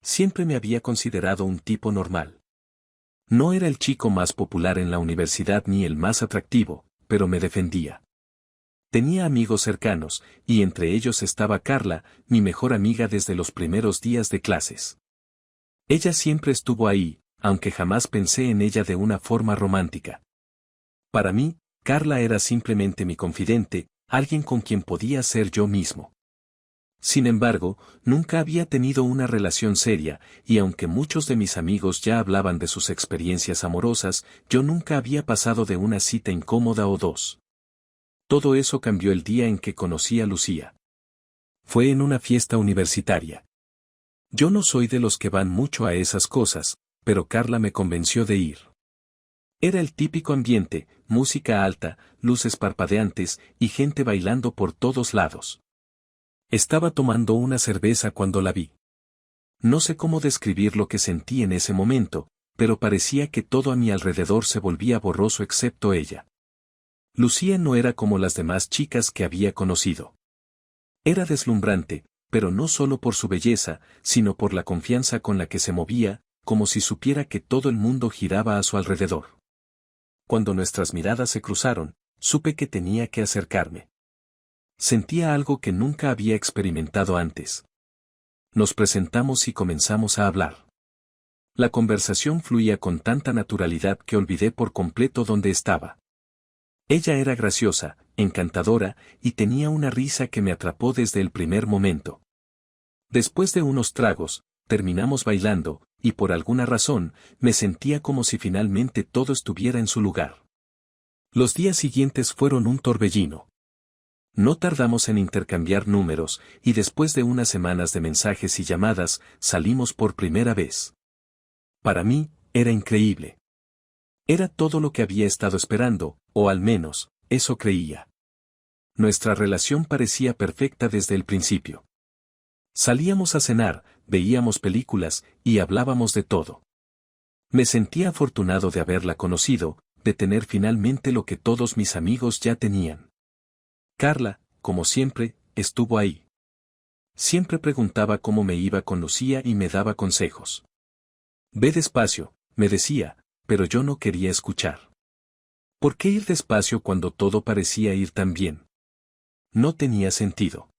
Siempre me había considerado un tipo normal. No era el chico más popular en la universidad ni el más atractivo, pero me defendía. Tenía amigos cercanos, y entre ellos estaba Carla, mi mejor amiga desde los primeros días de clases. Ella siempre estuvo ahí, aunque jamás pensé en ella de una forma romántica. Para mí, Carla era simplemente mi confidente, alguien con quien podía ser yo mismo. Sin embargo, nunca había tenido una relación seria, y aunque muchos de mis amigos ya hablaban de sus experiencias amorosas, yo nunca había pasado de una cita incómoda o dos. Todo eso cambió el día en que conocí a Lucía. Fue en una fiesta universitaria. Yo no soy de los que van mucho a esas cosas, pero Carla me convenció de ir. Era el típico ambiente, música alta, luces parpadeantes y gente bailando por todos lados. Estaba tomando una cerveza cuando la vi. No sé cómo describir lo que sentí en ese momento, pero parecía que todo a mi alrededor se volvía borroso excepto ella. Lucía no era como las demás chicas que había conocido. Era deslumbrante, pero no solo por su belleza, sino por la confianza con la que se movía, como si supiera que todo el mundo giraba a su alrededor. Cuando nuestras miradas se cruzaron, supe que tenía que acercarme. Sentía algo que nunca había experimentado antes. Nos presentamos y comenzamos a hablar. La conversación fluía con tanta naturalidad que olvidé por completo dónde estaba. Ella era graciosa, encantadora, y tenía una risa que me atrapó desde el primer momento. Después de unos tragos, terminamos bailando, y por alguna razón, me sentía como si finalmente todo estuviera en su lugar. Los días siguientes fueron un torbellino. No tardamos en intercambiar números, y después de unas semanas de mensajes y llamadas, salimos por primera vez. Para mí, era increíble. Era todo lo que había estado esperando, o al menos, eso creía. Nuestra relación parecía perfecta desde el principio. Salíamos a cenar, veíamos películas, y hablábamos de todo. Me sentía afortunado de haberla conocido, de tener finalmente lo que todos mis amigos ya tenían. Carla, como siempre, estuvo ahí. Siempre preguntaba cómo me iba con Lucía y me daba consejos. Ve despacio, me decía, pero yo no quería escuchar. ¿Por qué ir despacio cuando todo parecía ir tan bien? No tenía sentido.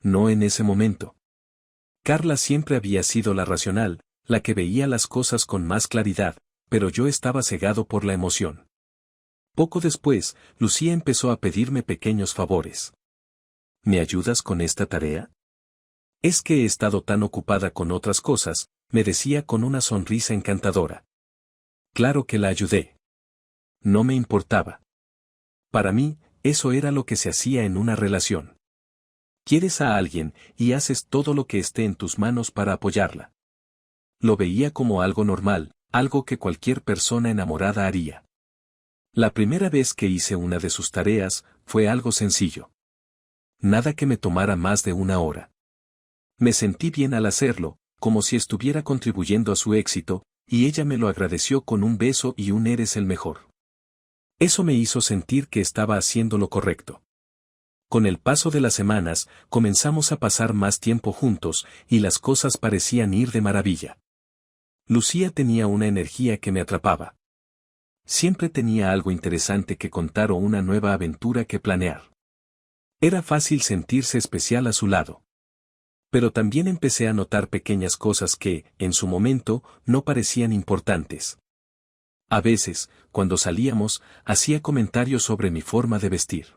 No en ese momento. Carla siempre había sido la racional, la que veía las cosas con más claridad, pero yo estaba cegado por la emoción. Poco después, Lucía empezó a pedirme pequeños favores. ¿Me ayudas con esta tarea? Es que he estado tan ocupada con otras cosas, me decía con una sonrisa encantadora. Claro que la ayudé. No me importaba. Para mí, eso era lo que se hacía en una relación. Quieres a alguien, y haces todo lo que esté en tus manos para apoyarla. Lo veía como algo normal, algo que cualquier persona enamorada haría. La primera vez que hice una de sus tareas, fue algo sencillo. Nada que me tomara más de una hora. Me sentí bien al hacerlo, como si estuviera contribuyendo a su éxito, y ella me lo agradeció con un beso y un eres el mejor. Eso me hizo sentir que estaba haciendo lo correcto. Con el paso de las semanas, comenzamos a pasar más tiempo juntos, y las cosas parecían ir de maravilla. Lucía tenía una energía que me atrapaba. Siempre tenía algo interesante que contar o una nueva aventura que planear. Era fácil sentirse especial a su lado. Pero también empecé a notar pequeñas cosas que, en su momento, no parecían importantes. A veces, cuando salíamos, hacía comentarios sobre mi forma de vestir.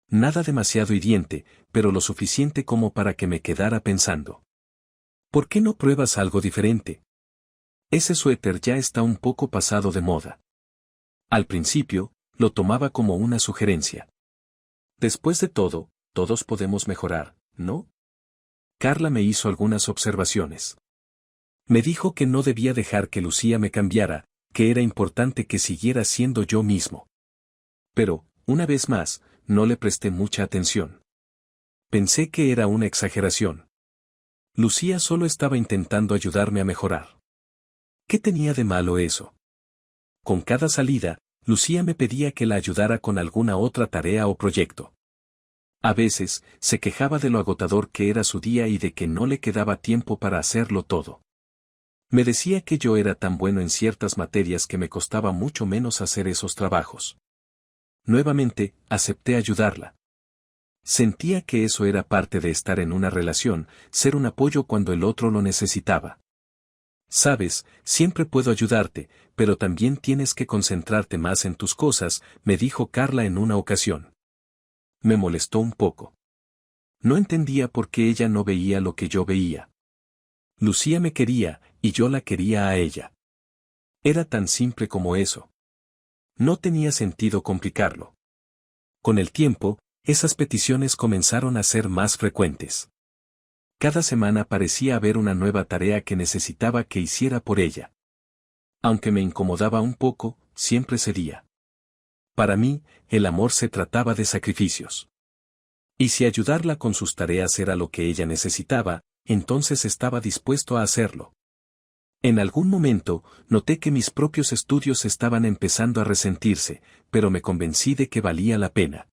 Nada demasiado hiriente, pero lo suficiente como para que me quedara pensando. ¿Por qué no pruebas algo diferente? Ese suéter ya está un poco pasado de moda. Al principio, lo tomaba como una sugerencia. Después de todo, todos podemos mejorar, ¿no? Carla me hizo algunas observaciones. Me dijo que no debía dejar que Lucía me cambiara, que era importante que siguiera siendo yo mismo. Pero, una vez más, no le presté mucha atención. Pensé que era una exageración. Lucía solo estaba intentando ayudarme a mejorar. ¿Qué tenía de malo eso? Con cada salida, Lucía me pedía que la ayudara con alguna otra tarea o proyecto. A veces, se quejaba de lo agotador que era su día y de que no le quedaba tiempo para hacerlo todo. Me decía que yo era tan bueno en ciertas materias que me costaba mucho menos hacer esos trabajos. Nuevamente, acepté ayudarla. Sentía que eso era parte de estar en una relación, ser un apoyo cuando el otro lo necesitaba. Sabes, siempre puedo ayudarte, pero también tienes que concentrarte más en tus cosas, me dijo Carla en una ocasión. Me molestó un poco. No entendía por qué ella no veía lo que yo veía. Lucía me quería, y yo la quería a ella. Era tan simple como eso. No tenía sentido complicarlo. Con el tiempo, esas peticiones comenzaron a ser más frecuentes. Cada semana parecía haber una nueva tarea que necesitaba que hiciera por ella. Aunque me incomodaba un poco, siempre cedía. Para mí, el amor se trataba de sacrificios. Y si ayudarla con sus tareas era lo que ella necesitaba, entonces estaba dispuesto a hacerlo. En algún momento, noté que mis propios estudios estaban empezando a resentirse, pero me convencí de que valía la pena.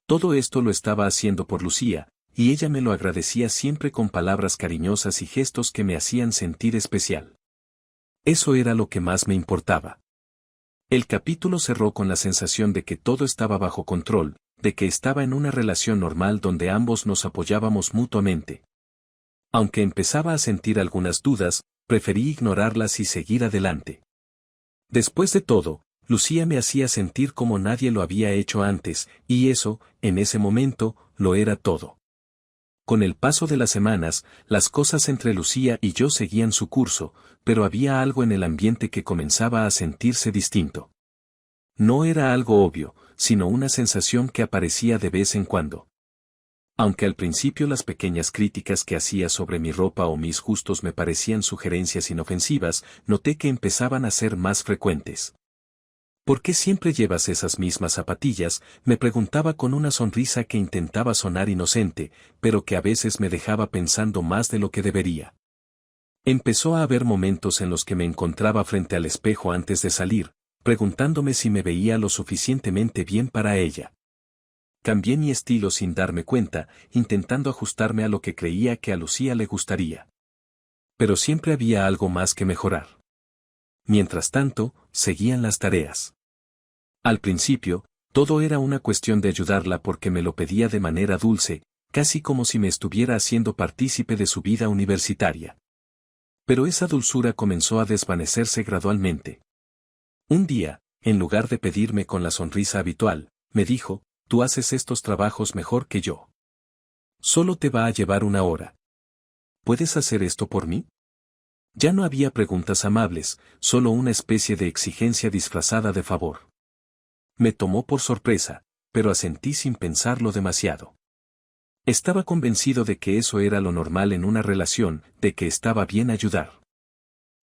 Todo esto lo estaba haciendo por Lucía, y ella me lo agradecía siempre con palabras cariñosas y gestos que me hacían sentir especial. Eso era lo que más me importaba. El capítulo cerró con la sensación de que todo estaba bajo control, de que estaba en una relación normal donde ambos nos apoyábamos mutuamente. Aunque empezaba a sentir algunas dudas, preferí ignorarlas y seguir adelante. Después de todo, Lucía me hacía sentir como nadie lo había hecho antes, y eso, en ese momento, lo era todo. Con el paso de las semanas, las cosas entre Lucía y yo seguían su curso, pero había algo en el ambiente que comenzaba a sentirse distinto. No era algo obvio, sino una sensación que aparecía de vez en cuando. Aunque al principio las pequeñas críticas que hacía sobre mi ropa o mis gustos me parecían sugerencias inofensivas, noté que empezaban a ser más frecuentes. ¿Por qué siempre llevas esas mismas zapatillas?, me preguntaba con una sonrisa que intentaba sonar inocente, pero que a veces me dejaba pensando más de lo que debería. Empezó a haber momentos en los que me encontraba frente al espejo antes de salir, preguntándome si me veía lo suficientemente bien para ella. Cambié mi estilo sin darme cuenta, intentando ajustarme a lo que creía que a Lucía le gustaría. Pero siempre había algo más que mejorar. Mientras tanto, seguían las tareas. Al principio, todo era una cuestión de ayudarla porque me lo pedía de manera dulce, casi como si me estuviera haciendo partícipe de su vida universitaria. Pero esa dulzura comenzó a desvanecerse gradualmente. Un día, en lugar de pedirme con la sonrisa habitual, me dijo: «Tú haces estos trabajos mejor que yo. Solo te va a llevar 1 hora. ¿Puedes hacer esto por mí?». Ya no había preguntas amables, solo una especie de exigencia disfrazada de favor. Me tomó por sorpresa, pero asentí sin pensarlo demasiado. Estaba convencido de que eso era lo normal en una relación, de que estaba bien ayudar.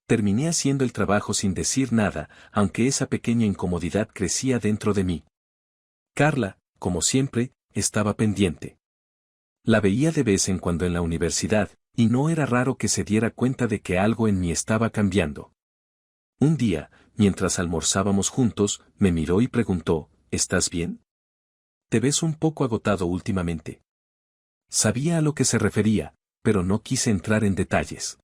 Terminé haciendo el trabajo sin decir nada, aunque esa pequeña incomodidad crecía dentro de mí. Carla, como siempre, estaba pendiente. La veía de vez en cuando en la universidad, y no era raro que se diera cuenta de que algo en mí estaba cambiando. Un día, mientras almorzábamos juntos, me miró y preguntó: «¿Estás bien? Te ves un poco agotado últimamente». Sabía a lo que se refería, pero no quise entrar en detalles.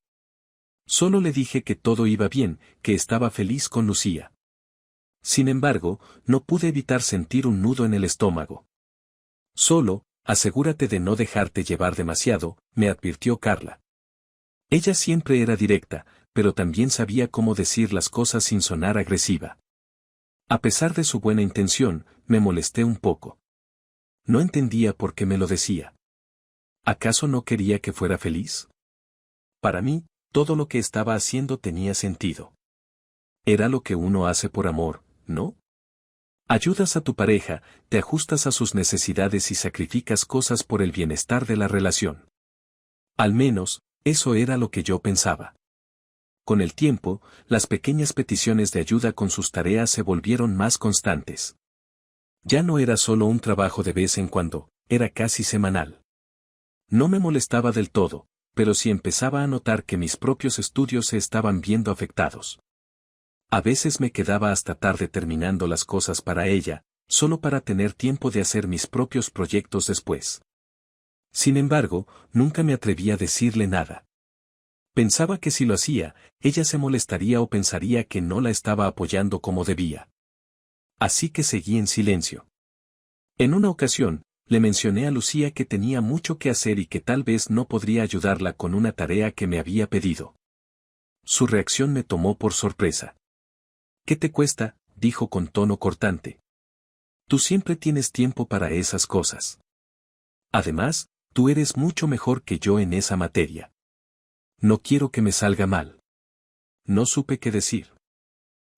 Solo le dije que todo iba bien, que estaba feliz con Lucía. Sin embargo, no pude evitar sentir un nudo en el estómago. «Solo, asegúrate de no dejarte llevar demasiado», me advirtió Carla. Ella siempre era directa, pero también sabía cómo decir las cosas sin sonar agresiva. A pesar de su buena intención, me molesté un poco. No entendía por qué me lo decía. ¿Acaso no quería que fuera feliz? Para mí, todo lo que estaba haciendo tenía sentido. Era lo que uno hace por amor, ¿no? Ayudas a tu pareja, te ajustas a sus necesidades y sacrificas cosas por el bienestar de la relación. Al menos, eso era lo que yo pensaba. Con el tiempo, las pequeñas peticiones de ayuda con sus tareas se volvieron más constantes. Ya no era solo un trabajo de vez en cuando, era casi semanal. No me molestaba del todo, pero sí empezaba a notar que mis propios estudios se estaban viendo afectados. A veces me quedaba hasta tarde terminando las cosas para ella, solo para tener tiempo de hacer mis propios proyectos después. Sin embargo, nunca me atreví a decirle nada. Pensaba que si lo hacía, ella se molestaría o pensaría que no la estaba apoyando como debía. Así que seguí en silencio. En una ocasión, le mencioné a Lucía que tenía mucho que hacer y que tal vez no podría ayudarla con una tarea que me había pedido. Su reacción me tomó por sorpresa. ¿Qué te cuesta?, dijo con tono cortante. Tú siempre tienes tiempo para esas cosas. Además, tú eres mucho mejor que yo en esa materia. No quiero que me salga mal. No supe qué decir.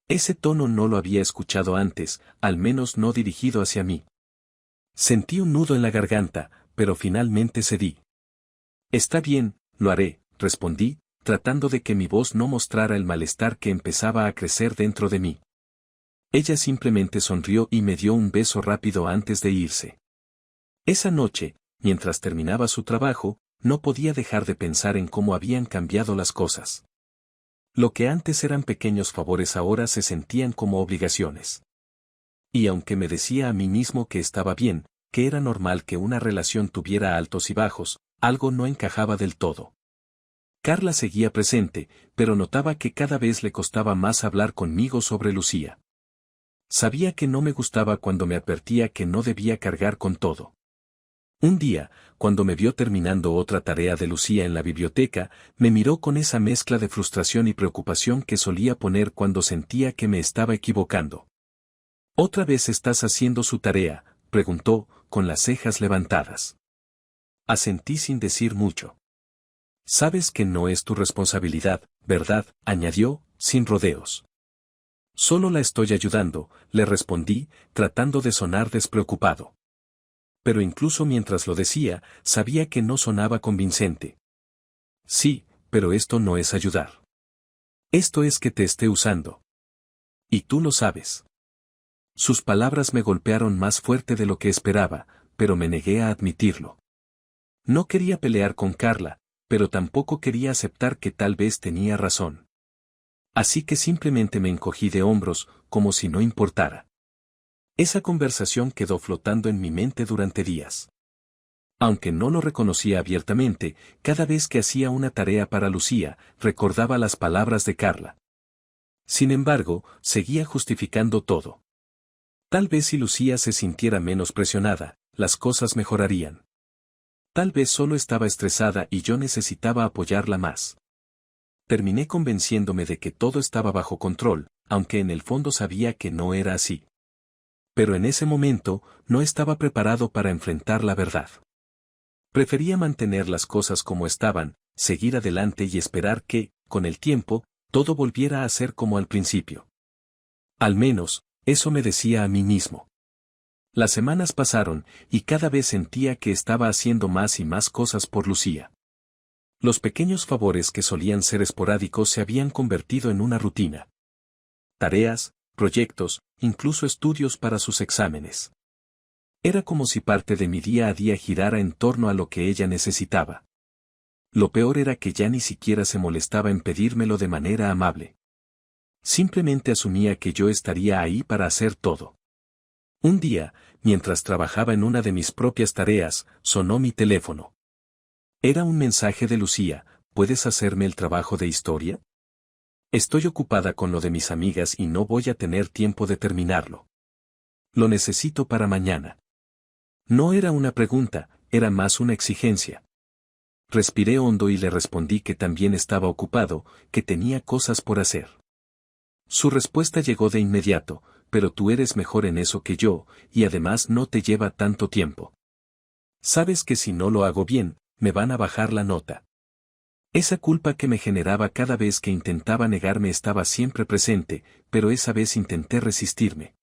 Ese tono no lo había escuchado antes, al menos no dirigido hacia mí. Sentí un nudo en la garganta, pero finalmente cedí. Está bien, lo haré, respondí, tratando de que mi voz no mostrara el malestar que empezaba a crecer dentro de mí. Ella simplemente sonrió y me dio un beso rápido antes de irse. Esa noche, mientras terminaba su trabajo, no podía dejar de pensar en cómo habían cambiado las cosas. Lo que antes eran pequeños favores ahora se sentían como obligaciones. Y aunque me decía a mí mismo que estaba bien, que era normal que una relación tuviera altos y bajos, algo no encajaba del todo. Carla seguía presente, pero notaba que cada vez le costaba más hablar conmigo sobre Lucía. Sabía que no me gustaba cuando me advertía que no debía cargar con todo. Un día, cuando me vio terminando otra tarea de Lucía en la biblioteca, me miró con esa mezcla de frustración y preocupación que solía poner cuando sentía que me estaba equivocando. ¿Otra vez estás haciendo su tarea?, preguntó, con las cejas levantadas. Asentí sin decir mucho. Sabes que no es tu responsabilidad, ¿verdad?, añadió, sin rodeos. Solo la estoy ayudando, le respondí, tratando de sonar despreocupado. Pero incluso mientras lo decía, sabía que no sonaba convincente. Sí, pero esto no es ayudar. Esto es que te esté usando. Y tú lo sabes. Sus palabras me golpearon más fuerte de lo que esperaba, pero me negué a admitirlo. No quería pelear con Carla, pero tampoco quería aceptar que tal vez tenía razón. Así que simplemente me encogí de hombros, como si no importara. Esa conversación quedó flotando en mi mente durante días. Aunque no lo reconocía abiertamente, cada vez que hacía una tarea para Lucía, recordaba las palabras de Carla. Sin embargo, seguía justificando todo. Tal vez si Lucía se sintiera menos presionada, las cosas mejorarían. Tal vez solo estaba estresada y yo necesitaba apoyarla más. Terminé convenciéndome de que todo estaba bajo control, aunque en el fondo sabía que no era así. Pero en ese momento, no estaba preparado para enfrentar la verdad. Prefería mantener las cosas como estaban, seguir adelante y esperar que, con el tiempo, todo volviera a ser como al principio. Al menos, eso me decía a mí mismo. Las semanas pasaron, y cada vez sentía que estaba haciendo más y más cosas por Lucía. Los pequeños favores que solían ser esporádicos se habían convertido en una rutina. Tareas, proyectos, incluso estudios para sus exámenes. Era como si parte de mi día a día girara en torno a lo que ella necesitaba. Lo peor era que ya ni siquiera se molestaba en pedírmelo de manera amable. Simplemente asumía que yo estaría ahí para hacer todo. Un día, mientras trabajaba en una de mis propias tareas, sonó mi teléfono. Era un mensaje de Lucía: ¿puedes hacerme el trabajo de historia? Estoy ocupada con lo de mis amigas y no voy a tener tiempo de terminarlo. Lo necesito para mañana. No era una pregunta, era más una exigencia. Respiré hondo y le respondí que también estaba ocupado, que tenía cosas por hacer. Su respuesta llegó de inmediato: pero tú eres mejor en eso que yo, y además no te lleva tanto tiempo. Sabes que si no lo hago bien, me van a bajar la nota. Esa culpa que me generaba cada vez que intentaba negarme estaba siempre presente, pero esa vez intenté resistirme.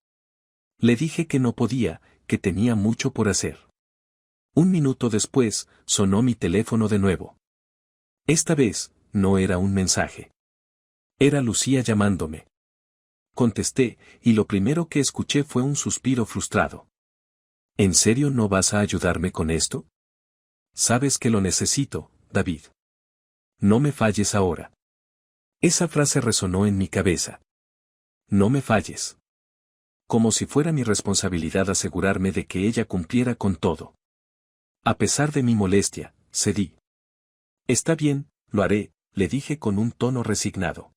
Le dije que no podía, que tenía mucho por hacer. Un minuto después, sonó mi teléfono de nuevo. Esta vez, no era un mensaje. Era Lucía llamándome. Contesté, y lo primero que escuché fue un suspiro frustrado. ¿En serio no vas a ayudarme con esto? Sabes que lo necesito, David. No me falles ahora. Esa frase resonó en mi cabeza. No me falles. como si fuera mi responsabilidad asegurarme de que ella cumpliera con todo. A pesar de mi molestia, cedí. Está bien, lo haré, le dije con un tono resignado.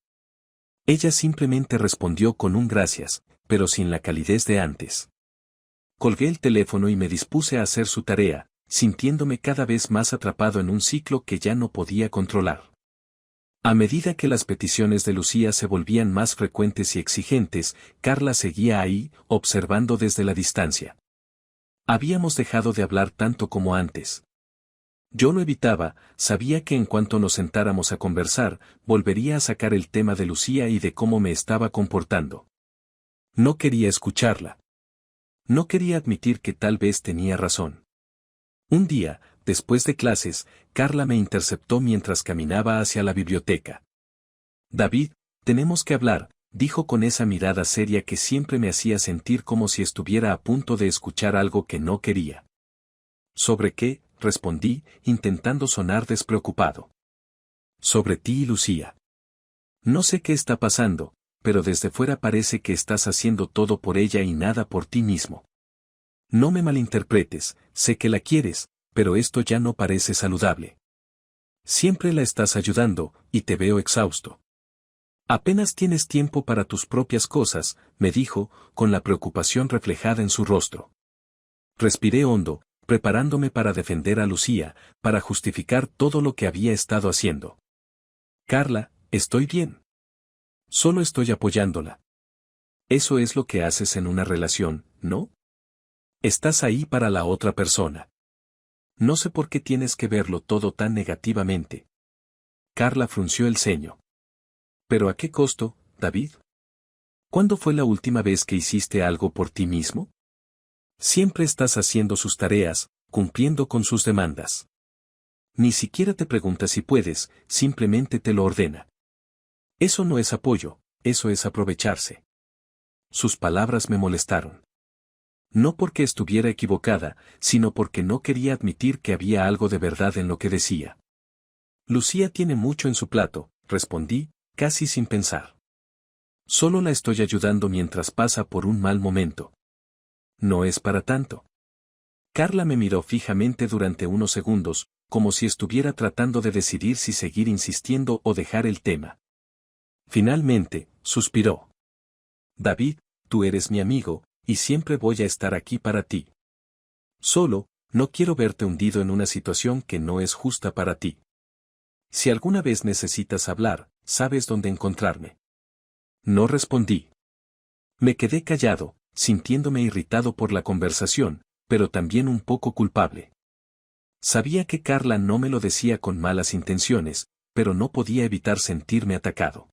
Ella simplemente respondió con un gracias, pero sin la calidez de antes. Colgué el teléfono y me dispuse a hacer su tarea, sintiéndome cada vez más atrapado en un ciclo que ya no podía controlar. A medida que las peticiones de Lucía se volvían más frecuentes y exigentes, Carla seguía ahí, observando desde la distancia. Habíamos dejado de hablar tanto como antes. Yo lo evitaba, sabía que en cuanto nos sentáramos a conversar, volvería a sacar el tema de Lucía y de cómo me estaba comportando. No quería escucharla. No quería admitir que tal vez tenía razón. Un día, después de clases, Carla me interceptó mientras caminaba hacia la biblioteca. David, tenemos que hablar, dijo con esa mirada seria que siempre me hacía sentir como si estuviera a punto de escuchar algo que no quería. ¿Sobre qué?, respondí, intentando sonar despreocupado. Sobre ti y Lucía. No sé qué está pasando, pero desde fuera parece que estás haciendo todo por ella y nada por ti mismo. No me malinterpretes, sé que la quieres, pero esto ya no parece saludable. Siempre la estás ayudando, y te veo exhausto. Apenas tienes tiempo para tus propias cosas, me dijo, con la preocupación reflejada en su rostro. Respiré hondo, preparándome para defender a Lucía, para justificar todo lo que había estado haciendo. Carla, estoy bien. Solo estoy apoyándola. Eso es lo que haces en una relación, ¿no? Estás ahí para la otra persona. No sé por qué tienes que verlo todo tan negativamente. Carla frunció el ceño. ¿Pero a qué costo, David? ¿Cuándo fue la última vez que hiciste algo por ti mismo? Siempre estás haciendo sus tareas, cumpliendo con sus demandas. Ni siquiera te pregunta si puedes, simplemente te lo ordena. Eso no es apoyo, eso es aprovecharse. Sus palabras me molestaron. No porque estuviera equivocada, sino porque no quería admitir que había algo de verdad en lo que decía. Lucía tiene mucho en su plato, respondí, casi sin pensar. Solo la estoy ayudando mientras pasa por un mal momento. No es para tanto. Carla me miró fijamente durante unos segundos, como si estuviera tratando de decidir si seguir insistiendo o dejar el tema. Finalmente, suspiró. David, tú eres mi amigo, y siempre voy a estar aquí para ti. Solo, no quiero verte hundido en una situación que no es justa para ti. Si alguna vez necesitas hablar, sabes dónde encontrarme. No respondí. Me quedé callado, sintiéndome irritado por la conversación, pero también un poco culpable. Sabía que Carla no me lo decía con malas intenciones, pero no podía evitar sentirme atacado.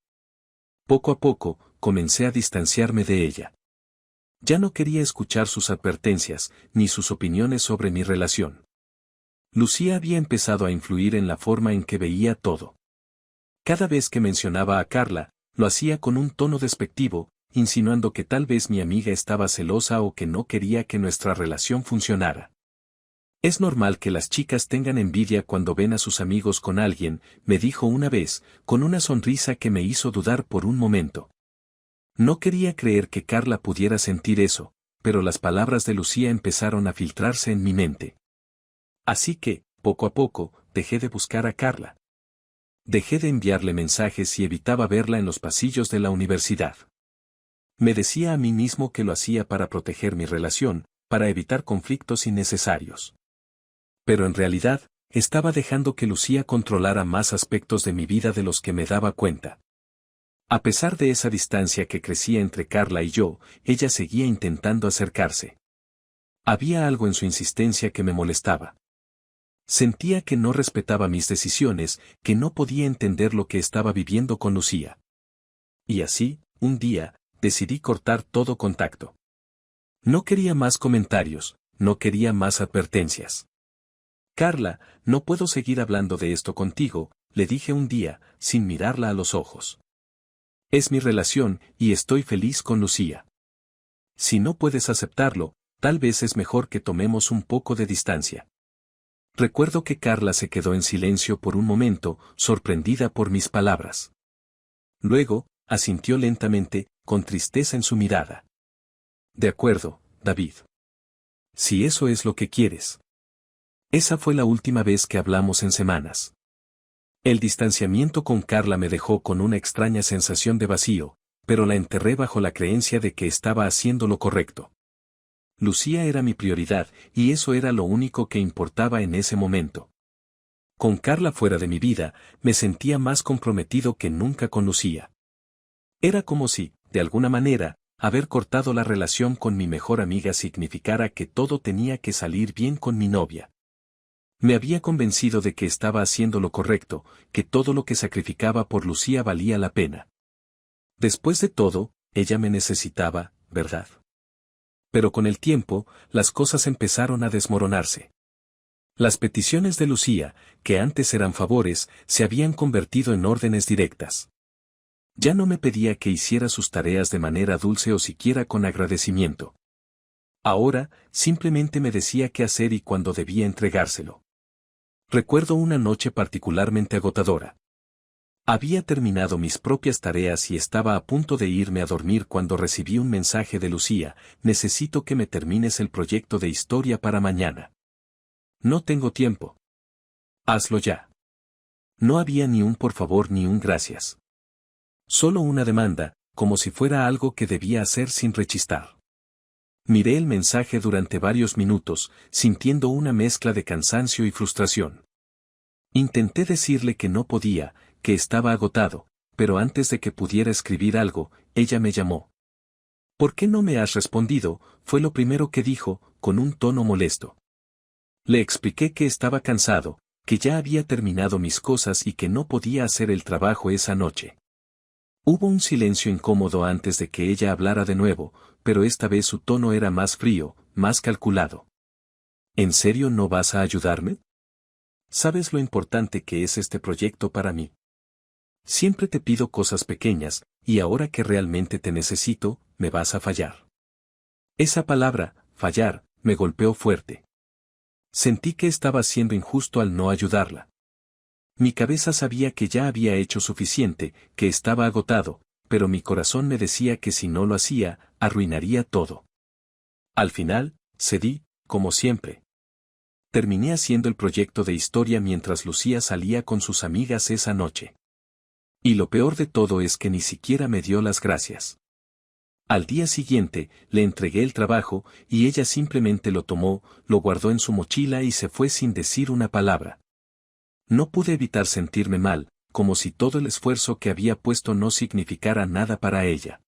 Poco a poco, comencé a distanciarme de ella. Ya no quería escuchar sus advertencias, ni sus opiniones sobre mi relación. Lucía había empezado a influir en la forma en que veía todo. Cada vez que mencionaba a Carla, lo hacía con un tono despectivo, insinuando que tal vez mi amiga estaba celosa o que no quería que nuestra relación funcionara. Es normal que las chicas tengan envidia cuando ven a sus amigos con alguien, me dijo una vez, con una sonrisa que me hizo dudar por un momento. No quería creer que Carla pudiera sentir eso, pero las palabras de Lucía empezaron a filtrarse en mi mente. Así que, poco a poco, dejé de buscar a Carla. Dejé de enviarle mensajes y evitaba verla en los pasillos de la universidad. Me decía a mí mismo que lo hacía para proteger mi relación, para evitar conflictos innecesarios. Pero en realidad, estaba dejando que Lucía controlara más aspectos de mi vida de los que me daba cuenta. A pesar de esa distancia que crecía entre Carla y yo, ella seguía intentando acercarse. Había algo en su insistencia que me molestaba. Sentía que no respetaba mis decisiones, que no podía entender lo que estaba viviendo con Lucía. Y así, un día, decidí cortar todo contacto. No quería más comentarios, no quería más advertencias. Carla, no puedo seguir hablando de esto contigo, le dije un día, sin mirarla a los ojos. Es mi relación, y estoy feliz con Lucía. Si no puedes aceptarlo, tal vez es mejor que tomemos un poco de distancia. Recuerdo que Carla se quedó en silencio por un momento, sorprendida por mis palabras. Luego, asintió lentamente, con tristeza en su mirada. De acuerdo, David. Si eso es lo que quieres. Esa fue la última vez que hablamos en semanas. El distanciamiento con Carla me dejó con una extraña sensación de vacío, pero la enterré bajo la creencia de que estaba haciendo lo correcto. Lucía era mi prioridad, y eso era lo único que importaba en ese momento. Con Carla fuera de mi vida, me sentía más comprometido que nunca con Lucía. Era como si, de alguna manera, haber cortado la relación con mi mejor amiga significara que todo tenía que salir bien con mi novia. Me había convencido de que estaba haciendo lo correcto, que todo lo que sacrificaba por Lucía valía la pena. Después de todo, ella me necesitaba, ¿verdad? Pero con el tiempo, las cosas empezaron a desmoronarse. Las peticiones de Lucía, que antes eran favores, se habían convertido en órdenes directas. Ya no me pedía que hiciera sus tareas de manera dulce o siquiera con agradecimiento. Ahora, simplemente me decía qué hacer y cuándo debía entregárselo. Recuerdo una noche particularmente agotadora. Había terminado mis propias tareas y estaba a punto de irme a dormir cuando recibí un mensaje de Lucía: necesito que me termines el proyecto de historia para mañana. No tengo tiempo. Hazlo ya. No había ni un por favor ni un gracias. Solo una demanda, como si fuera algo que debía hacer sin rechistar. Miré el mensaje durante varios minutos, sintiendo una mezcla de cansancio y frustración. Intenté decirle que no podía, que estaba agotado, pero antes de que pudiera escribir algo, ella me llamó. ¿Por qué no me has respondido?, fue lo primero que dijo, con un tono molesto. Le expliqué que estaba cansado, que ya había terminado mis cosas y que no podía hacer el trabajo esa noche. Hubo un silencio incómodo antes de que ella hablara de nuevo, pero esta vez su tono era más frío, más calculado. ¿En serio no vas a ayudarme? ¿Sabes lo importante que es este proyecto para mí? Siempre te pido cosas pequeñas, y ahora que realmente te necesito, me vas a fallar. Esa palabra, fallar, me golpeó fuerte. Sentí que estaba siendo injusto al no ayudarla. Mi cabeza sabía que ya había hecho suficiente, que estaba agotado, pero mi corazón me decía que si no lo hacía, arruinaría todo. Al final, cedí, como siempre. Terminé haciendo el proyecto de historia mientras Lucía salía con sus amigas esa noche. Y lo peor de todo es que ni siquiera me dio las gracias. Al día siguiente, le entregué el trabajo, y ella simplemente lo tomó, lo guardó en su mochila y se fue sin decir una palabra. No pude evitar sentirme mal, como si todo el esfuerzo que había puesto no significara nada para ella.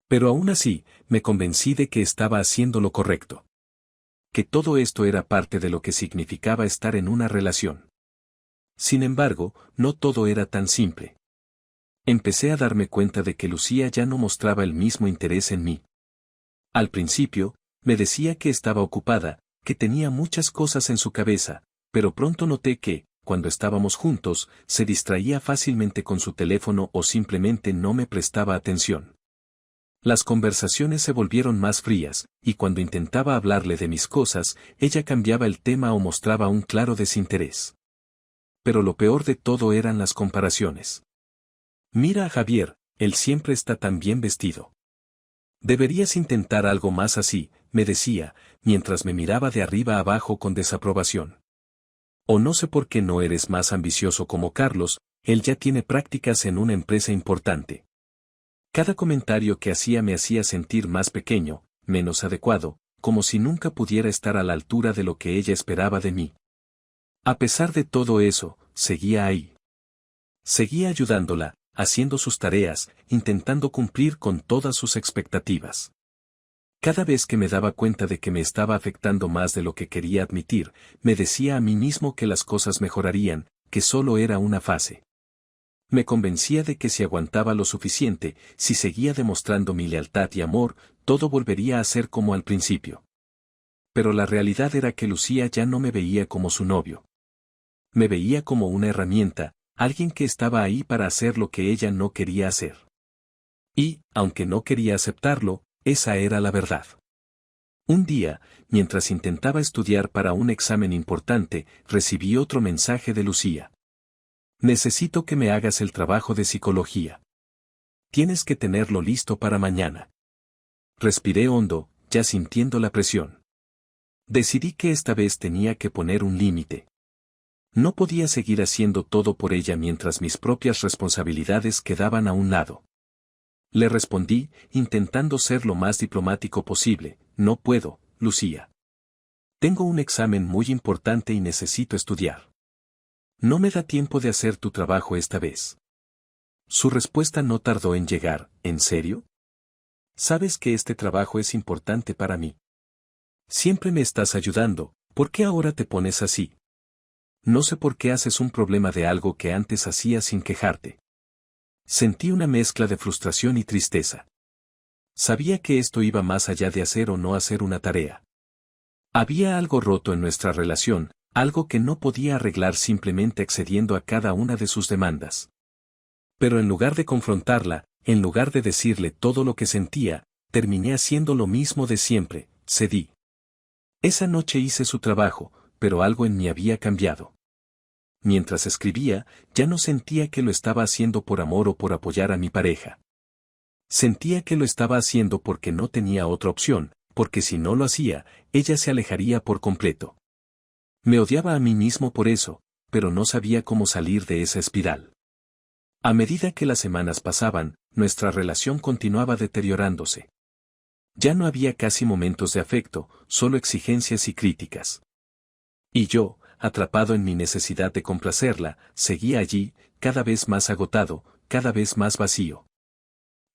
Pero aún así, me convencí de que estaba haciendo lo correcto. Que todo esto era parte de lo que significaba estar en una relación. Sin embargo, no todo era tan simple. Empecé a darme cuenta de que Lucía ya no mostraba el mismo interés en mí. Al principio, me decía que estaba ocupada, que tenía muchas cosas en su cabeza, pero pronto noté que, cuando estábamos juntos, se distraía fácilmente con su teléfono o simplemente no me prestaba atención. Las conversaciones se volvieron más frías, y cuando intentaba hablarle de mis cosas, ella cambiaba el tema o mostraba un claro desinterés. Pero lo peor de todo eran las comparaciones. Mira a Javier, él siempre está tan bien vestido. Deberías intentar algo más así, me decía, mientras me miraba de arriba a abajo con desaprobación. O no sé por qué no eres más ambicioso como Carlos, él ya tiene prácticas en una empresa importante. Cada comentario que hacía me hacía sentir más pequeño, menos adecuado, como si nunca pudiera estar a la altura de lo que ella esperaba de mí. A pesar de todo eso, seguía ahí. Seguía ayudándola, haciendo sus tareas, intentando cumplir con todas sus expectativas. Cada vez que me daba cuenta de que me estaba afectando más de lo que quería admitir, me decía a mí mismo que las cosas mejorarían, que solo era una fase. Me convencía de que si aguantaba lo suficiente, si seguía demostrando mi lealtad y amor, todo volvería a ser como al principio. Pero la realidad era que Lucía ya no me veía como su novio. Me veía como una herramienta, alguien que estaba ahí para hacer lo que ella no quería hacer. Y, aunque no quería aceptarlo, esa era la verdad. Un día, mientras intentaba estudiar para un examen importante, recibí otro mensaje de Lucía. Necesito que me hagas el trabajo de psicología. Tienes que tenerlo listo para mañana. Respiré hondo, ya sintiendo la presión. Decidí que esta vez tenía que poner un límite. No podía seguir haciendo todo por ella mientras mis propias responsabilidades quedaban a un lado. Le respondí, intentando ser lo más diplomático posible: no puedo, Lucía. Tengo un examen muy importante y necesito estudiar. No me da tiempo de hacer tu trabajo esta vez. Su respuesta no tardó en llegar. ¿En serio? Sabes que este trabajo es importante para mí. Siempre me estás ayudando, ¿por qué ahora te pones así? No sé por qué haces un problema de algo que antes hacías sin quejarte. Sentí una mezcla de frustración y tristeza. Sabía que esto iba más allá de hacer o no hacer una tarea. Había algo roto en nuestra relación, algo que no podía arreglar simplemente accediendo a cada una de sus demandas. Pero en lugar de confrontarla, en lugar de decirle todo lo que sentía, terminé haciendo lo mismo de siempre: cedí. Esa noche hice su trabajo, pero algo en mí había cambiado. Mientras escribía, ya no sentía que lo estaba haciendo por amor o por apoyar a mi pareja. Sentía que lo estaba haciendo porque no tenía otra opción, porque si no lo hacía, ella se alejaría por completo. Me odiaba a mí mismo por eso, pero no sabía cómo salir de esa espiral. A medida que las semanas pasaban, nuestra relación continuaba deteriorándose. Ya no había casi momentos de afecto, solo exigencias y críticas. Y yo, atrapado en mi necesidad de complacerla, seguía allí, cada vez más agotado, cada vez más vacío.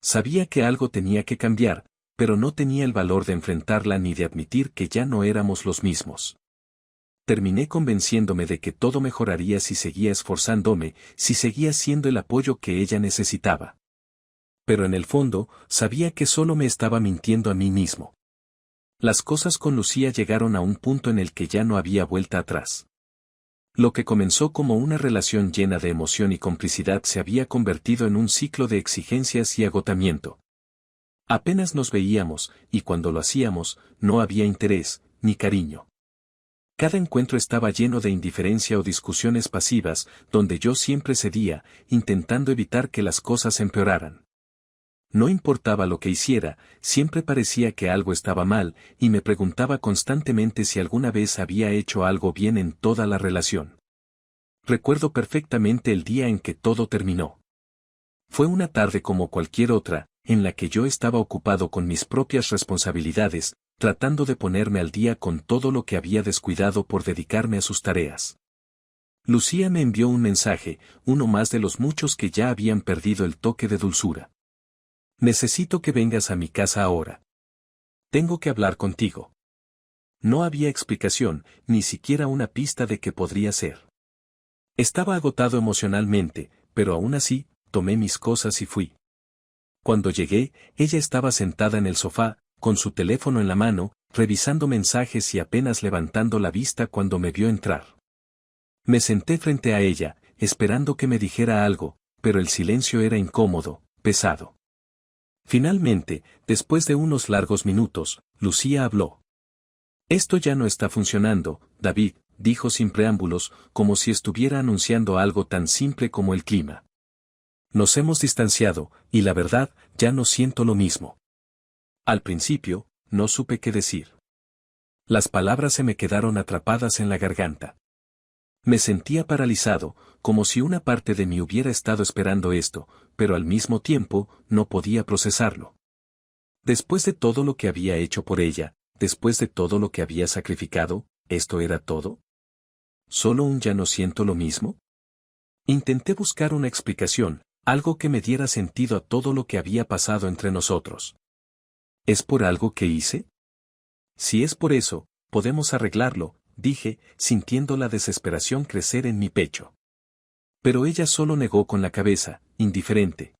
Sabía que algo tenía que cambiar, pero no tenía el valor de enfrentarla ni de admitir que ya no éramos los mismos. Terminé convenciéndome de que todo mejoraría si seguía esforzándome, si seguía siendo el apoyo que ella necesitaba. Pero en el fondo, sabía que solo me estaba mintiendo a mí mismo. Las cosas con Lucía llegaron a un punto en el que ya no había vuelta atrás. Lo que comenzó como una relación llena de emoción y complicidad se había convertido en un ciclo de exigencias y agotamiento. Apenas nos veíamos, y cuando lo hacíamos, no había interés, ni cariño. Cada encuentro estaba lleno de indiferencia o discusiones pasivas, donde yo siempre cedía, intentando evitar que las cosas empeoraran. No importaba lo que hiciera, siempre parecía que algo estaba mal, y me preguntaba constantemente si alguna vez había hecho algo bien en toda la relación. Recuerdo perfectamente el día en que todo terminó. Fue una tarde como cualquier otra, en la que yo estaba ocupado con mis propias responsabilidades, tratando de ponerme al día con todo lo que había descuidado por dedicarme a sus tareas. Lucía me envió un mensaje, uno más de los muchos que ya habían perdido el toque de dulzura. Necesito que vengas a mi casa ahora. Tengo que hablar contigo. No había explicación, ni siquiera una pista de qué podría ser. Estaba agotado emocionalmente, pero aún así, tomé mis cosas y fui. Cuando llegué, ella estaba sentada en el sofá, con su teléfono en la mano, revisando mensajes y apenas levantando la vista cuando me vio entrar. Me senté frente a ella, esperando que me dijera algo, pero el silencio era incómodo, pesado. Finalmente, después de unos largos minutos, Lucía habló. Esto ya no está funcionando, David, dijo sin preámbulos, como si estuviera anunciando algo tan simple como el clima. Nos hemos distanciado, y la verdad, ya no siento lo mismo. Al principio, no supe qué decir. Las palabras se me quedaron atrapadas en la garganta. Me sentía paralizado, como si una parte de mí hubiera estado esperando esto, pero al mismo tiempo, no podía procesarlo. Después de todo lo que había hecho por ella, después de todo lo que había sacrificado, ¿esto era todo? ¿Solo un ya no siento lo mismo? Intenté buscar una explicación, algo que me diera sentido a todo lo que había pasado entre nosotros. ¿Es por algo que hice? Si es por eso, podemos arreglarlo, dije, sintiendo la desesperación crecer en mi pecho. Pero ella solo negó con la cabeza, indiferente.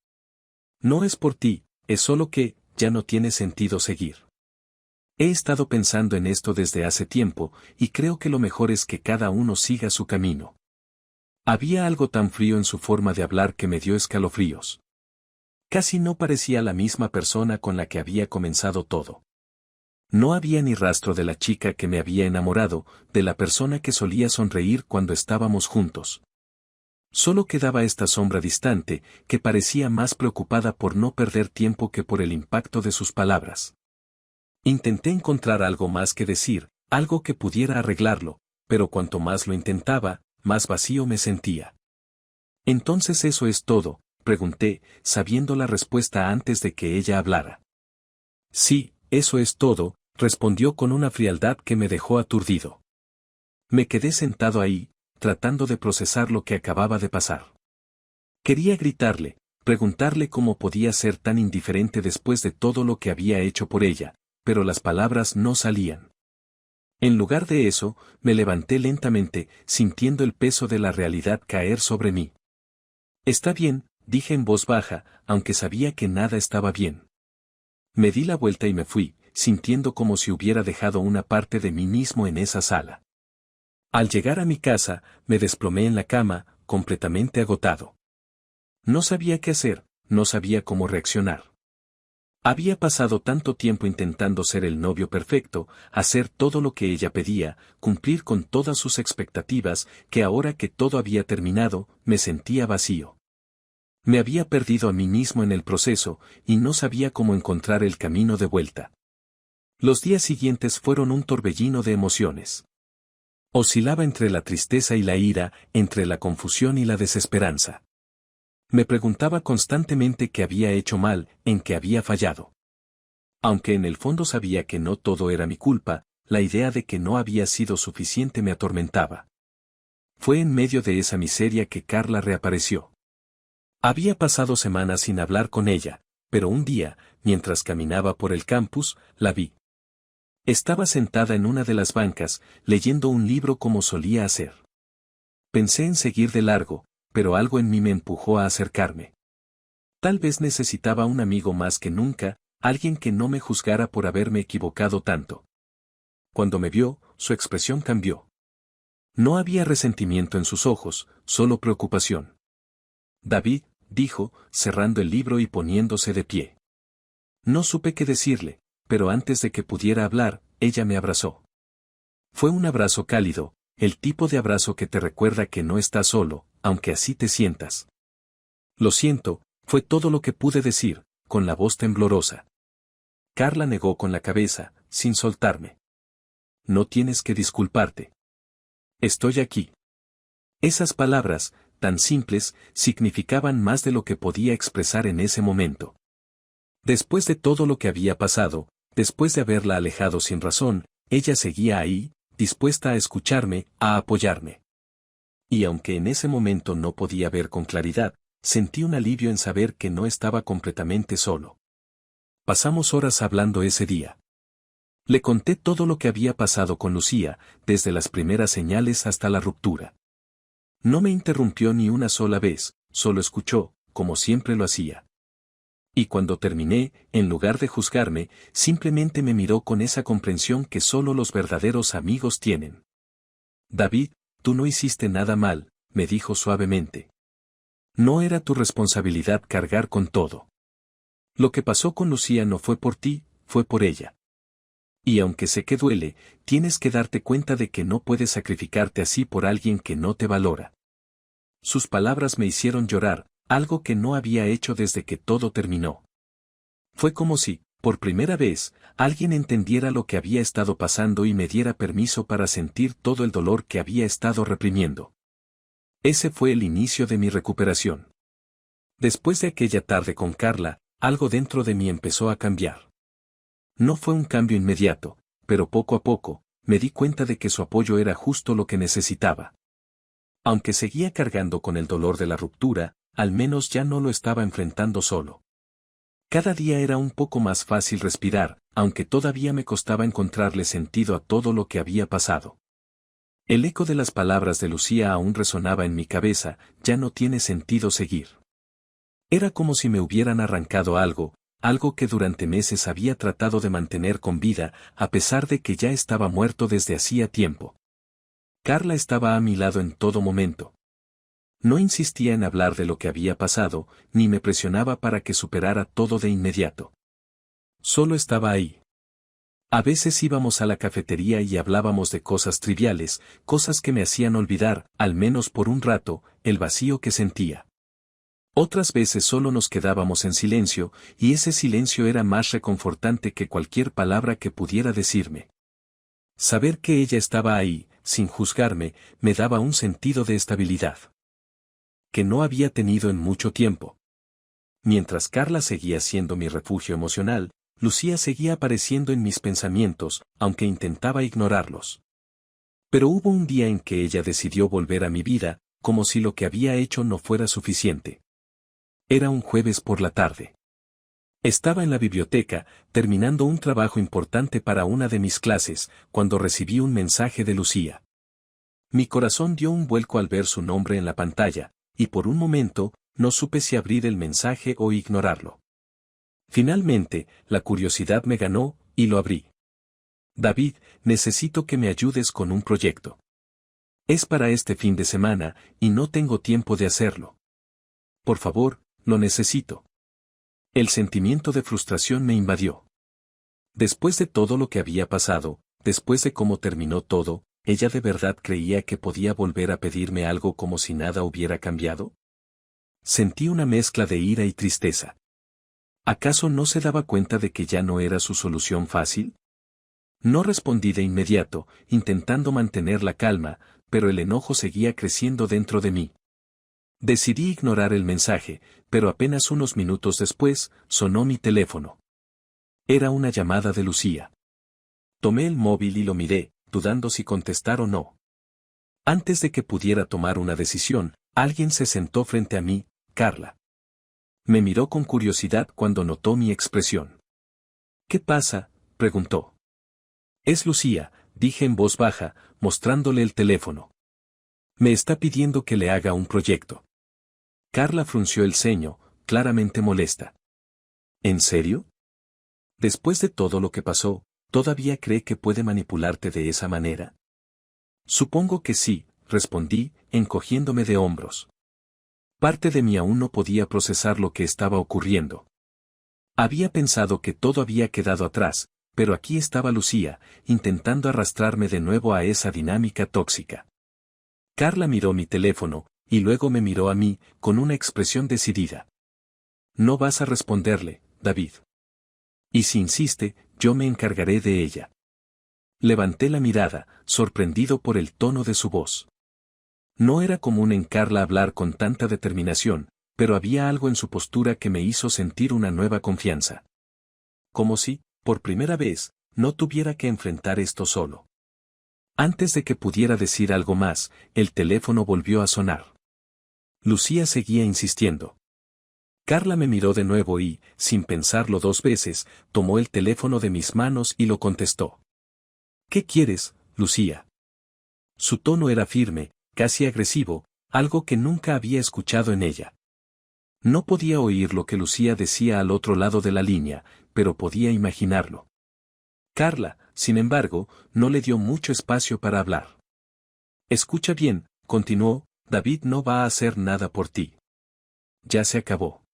No es por ti, es solo que, ya no tiene sentido seguir. He estado pensando en esto desde hace tiempo, y creo que lo mejor es que cada uno siga su camino. Había algo tan frío en su forma de hablar que me dio escalofríos. Casi no parecía la misma persona con la que había comenzado todo. No había ni rastro de la chica que me había enamorado, de la persona que solía sonreír cuando estábamos juntos. Solo quedaba esta sombra distante, que parecía más preocupada por no perder tiempo que por el impacto de sus palabras. Intenté encontrar algo más que decir, algo que pudiera arreglarlo, pero cuanto más lo intentaba, más vacío me sentía. «¿Entonces eso es todo?», pregunté, sabiendo la respuesta antes de que ella hablara. «Sí, eso es todo», respondió con una frialdad que me dejó aturdido. Me quedé sentado ahí, tratando de procesar lo que acababa de pasar. Quería gritarle, preguntarle cómo podía ser tan indiferente después de todo lo que había hecho por ella, pero las palabras no salían. En lugar de eso, me levanté lentamente, sintiendo el peso de la realidad caer sobre mí. «Está bien», dije en voz baja, aunque sabía que nada estaba bien. Me di la vuelta y me fui, sintiendo como si hubiera dejado una parte de mí mismo en esa sala. Al llegar a mi casa, me desplomé en la cama, completamente agotado. No sabía qué hacer, no sabía cómo reaccionar. Había pasado tanto tiempo intentando ser el novio perfecto, hacer todo lo que ella pedía, cumplir con todas sus expectativas, que ahora que todo había terminado, me sentía vacío. Me había perdido a mí mismo en el proceso, y no sabía cómo encontrar el camino de vuelta. Los días siguientes fueron un torbellino de emociones. Oscilaba entre la tristeza y la ira, entre la confusión y la desesperanza. Me preguntaba constantemente qué había hecho mal, en qué había fallado. Aunque en el fondo sabía que no todo era mi culpa, la idea de que no había sido suficiente me atormentaba. Fue en medio de esa miseria que Carla reapareció. Había pasado semanas sin hablar con ella, pero un día, mientras caminaba por el campus, la vi. Estaba sentada en una de las bancas, leyendo un libro como solía hacer. Pensé en seguir de largo, pero algo en mí me empujó a acercarme. Tal vez necesitaba un amigo más que nunca, alguien que no me juzgara por haberme equivocado tanto. Cuando me vio, su expresión cambió. No había resentimiento en sus ojos, solo preocupación. «David», dijo, cerrando el libro y poniéndose de pie. No supe qué decirle, pero antes de que pudiera hablar, ella me abrazó. Fue un abrazo cálido, el tipo de abrazo que te recuerda que no estás solo, aunque así te sientas. «Lo siento», fue todo lo que pude decir, con la voz temblorosa. Carla negó con la cabeza, sin soltarme. «No tienes que disculparte. Estoy aquí». Esas palabras, tan simples, significaban más de lo que podía expresar en ese momento. Después de todo lo que había pasado, después de haberla alejado sin razón, ella seguía ahí, dispuesta a escucharme, a apoyarme. Y aunque en ese momento no podía ver con claridad, sentí un alivio en saber que no estaba completamente solo. Pasamos horas hablando ese día. Le conté todo lo que había pasado con Lucía, desde las primeras señales hasta la ruptura. No me interrumpió ni una sola vez, solo escuchó, como siempre lo hacía. Y cuando terminé, en lugar de juzgarme, simplemente me miró con esa comprensión que solo los verdaderos amigos tienen. «David, tú no hiciste nada mal», me dijo suavemente. «No era tu responsabilidad cargar con todo. Lo que pasó con Lucía no fue por ti, fue por ella. Y aunque sé que duele, tienes que darte cuenta de que no puedes sacrificarte así por alguien que no te valora». Sus palabras me hicieron llorar, algo que no había hecho desde que todo terminó. Fue como si, por primera vez, alguien entendiera lo que había estado pasando y me diera permiso para sentir todo el dolor que había estado reprimiendo. Ese fue el inicio de mi recuperación. Después de aquella tarde con Carla, algo dentro de mí empezó a cambiar. No fue un cambio inmediato, pero poco a poco, me di cuenta de que su apoyo era justo lo que necesitaba. Aunque seguía cargando con el dolor de la ruptura, al menos ya no lo estaba enfrentando solo. Cada día era un poco más fácil respirar, aunque todavía me costaba encontrarle sentido a todo lo que había pasado. El eco de las palabras de Lucía aún resonaba en mi cabeza: «Ya no tiene sentido seguir». Era como si me hubieran arrancado algo que durante meses había tratado de mantener con vida, a pesar de que ya estaba muerto desde hacía tiempo. Carla estaba a mi lado en todo momento. No insistía en hablar de lo que había pasado, ni me presionaba para que superara todo de inmediato. Solo estaba ahí. A veces íbamos a la cafetería y hablábamos de cosas triviales, cosas que me hacían olvidar, al menos por un rato, el vacío que sentía. Otras veces solo nos quedábamos en silencio, y ese silencio era más reconfortante que cualquier palabra que pudiera decirme. Saber que ella estaba ahí, sin juzgarme, me daba un sentido de estabilidad que no había tenido en mucho tiempo. Mientras Carla seguía siendo mi refugio emocional, Lucía seguía apareciendo en mis pensamientos, aunque intentaba ignorarlos. Pero hubo un día en que ella decidió volver a mi vida, como si lo que había hecho no fuera suficiente. Era un jueves por la tarde. Estaba en la biblioteca, terminando un trabajo importante para una de mis clases, cuando recibí un mensaje de Lucía. Mi corazón dio un vuelco al ver su nombre en la pantalla, y por un momento, no supe si abrir el mensaje o ignorarlo. Finalmente, la curiosidad me ganó, y lo abrí. David, necesito que me ayudes con un proyecto. Es para este fin de semana, y no tengo tiempo de hacerlo. Por favor, lo necesito. El sentimiento de frustración me invadió. Después de todo lo que había pasado, después de cómo terminó todo, ¿ella de verdad creía que podía volver a pedirme algo como si nada hubiera cambiado? Sentí una mezcla de ira y tristeza. ¿Acaso no se daba cuenta de que ya no era su solución fácil? No respondí de inmediato, intentando mantener la calma, pero el enojo seguía creciendo dentro de mí. Decidí ignorar el mensaje, pero apenas unos minutos después, sonó mi teléfono. Era una llamada de Lucía. Tomé el móvil y lo miré, dudando si contestar o no. Antes de que pudiera tomar una decisión, alguien se sentó frente a mí, Carla. Me miró con curiosidad cuando notó mi expresión. ¿Qué pasa?, preguntó. Es Lucía, dije en voz baja, mostrándole el teléfono. Me está pidiendo que le haga un proyecto. Carla frunció el ceño, claramente molesta. ¿En serio? Después de todo lo que pasó, ¿todavía cree que puede manipularte de esa manera? Supongo que sí, respondí, encogiéndome de hombros. Parte de mí aún no podía procesar lo que estaba ocurriendo. Había pensado que todo había quedado atrás, pero aquí estaba Lucía, intentando arrastrarme de nuevo a esa dinámica tóxica. Carla miró mi teléfono, y luego me miró a mí, con una expresión decidida. No vas a responderle, David. Y si insiste, yo me encargaré de ella. Levanté la mirada, sorprendido por el tono de su voz. No era común en Carla hablar con tanta determinación, pero había algo en su postura que me hizo sentir una nueva confianza. Como si, por primera vez, no tuviera que enfrentar esto solo. Antes de que pudiera decir algo más, el teléfono volvió a sonar. Lucía seguía insistiendo. Carla me miró de nuevo y, sin pensarlo dos veces, tomó el teléfono de mis manos y lo contestó. ¿Qué quieres, Lucía? Su tono era firme, casi agresivo, algo que nunca había escuchado en ella. No podía oír lo que Lucía decía al otro lado de la línea, pero podía imaginarlo. Carla, sin embargo, no le dio mucho espacio para hablar. Escucha bien, continuó, David no va a hacer nada por ti. Ya se acabó.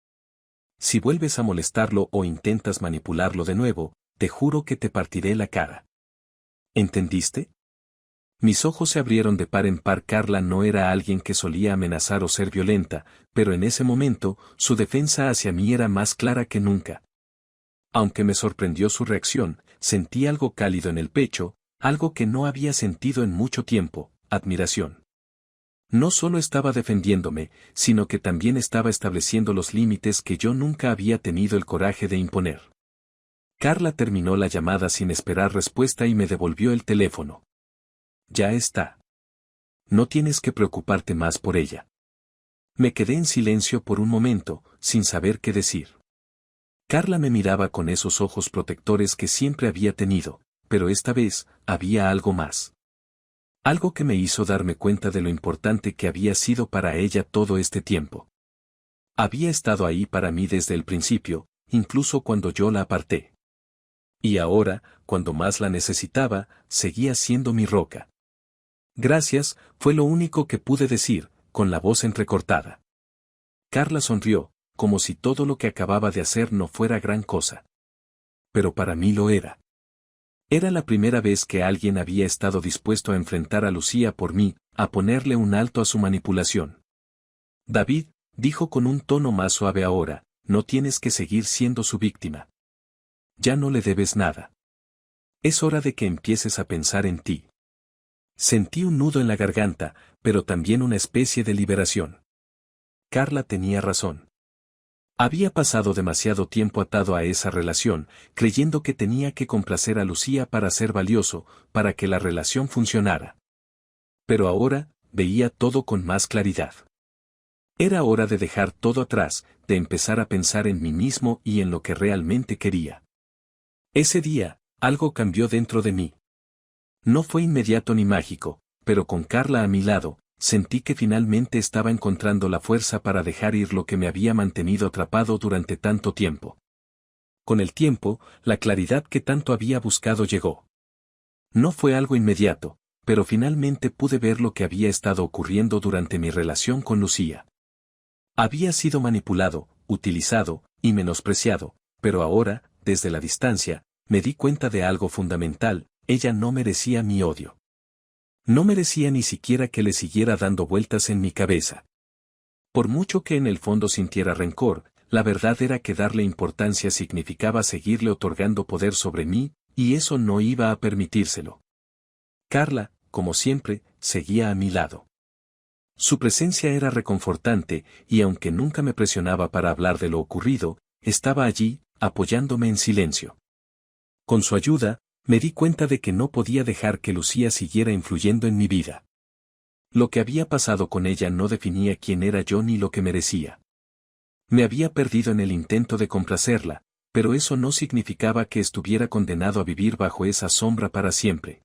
Si vuelves a molestarlo o intentas manipularlo de nuevo, te juro que te partiré la cara. ¿Entendiste? Mis ojos se abrieron de par en par. Carla no era alguien que solía amenazar o ser violenta, pero en ese momento, su defensa hacia mí era más clara que nunca. Aunque me sorprendió su reacción, sentí algo cálido en el pecho, algo que no había sentido en mucho tiempo, admiración. No solo estaba defendiéndome, sino que también estaba estableciendo los límites que yo nunca había tenido el coraje de imponer. Carla terminó la llamada sin esperar respuesta y me devolvió el teléfono. Ya está. No tienes que preocuparte más por ella. Me quedé en silencio por un momento, sin saber qué decir. Carla me miraba con esos ojos protectores que siempre había tenido, pero esta vez, había algo más. Algo que me hizo darme cuenta de lo importante que había sido para ella todo este tiempo. Había estado ahí para mí desde el principio, incluso cuando yo la aparté. Y ahora, cuando más la necesitaba, seguía siendo mi roca. Gracias, fue lo único que pude decir, con la voz entrecortada. Carla sonrió, como si todo lo que acababa de hacer no fuera gran cosa. Pero para mí lo era. Era la primera vez que alguien había estado dispuesto a enfrentar a Lucía por mí, a ponerle un alto a su manipulación. David, dijo con un tono más suave ahora, no tienes que seguir siendo su víctima. Ya no le debes nada. Es hora de que empieces a pensar en ti. Sentí un nudo en la garganta, pero también una especie de liberación. Carla tenía razón. Había pasado demasiado tiempo atado a esa relación, creyendo que tenía que complacer a Lucía para ser valioso, para que la relación funcionara. Pero ahora, veía todo con más claridad. Era hora de dejar todo atrás, de empezar a pensar en mí mismo y en lo que realmente quería. Ese día, algo cambió dentro de mí. No fue inmediato ni mágico, pero con Carla a mi lado, sentí que finalmente estaba encontrando la fuerza para dejar ir lo que me había mantenido atrapado durante tanto tiempo. Con el tiempo, la claridad que tanto había buscado llegó. No fue algo inmediato, pero finalmente pude ver lo que había estado ocurriendo durante mi relación con Lucía. Había sido manipulado, utilizado y menospreciado, pero ahora, desde la distancia, me di cuenta de algo fundamental: ella no merecía mi odio. No merecía ni siquiera que le siguiera dando vueltas en mi cabeza. Por mucho que en el fondo sintiera rencor, la verdad era que darle importancia significaba seguirle otorgando poder sobre mí, y eso no iba a permitírselo. Carla, como siempre, seguía a mi lado. Su presencia era reconfortante, y aunque nunca me presionaba para hablar de lo ocurrido, estaba allí, apoyándome en silencio. Con su ayuda, me di cuenta de que no podía dejar que Lucía siguiera influyendo en mi vida. Lo que había pasado con ella no definía quién era yo ni lo que merecía. Me había perdido en el intento de complacerla, pero eso no significaba que estuviera condenado a vivir bajo esa sombra para siempre.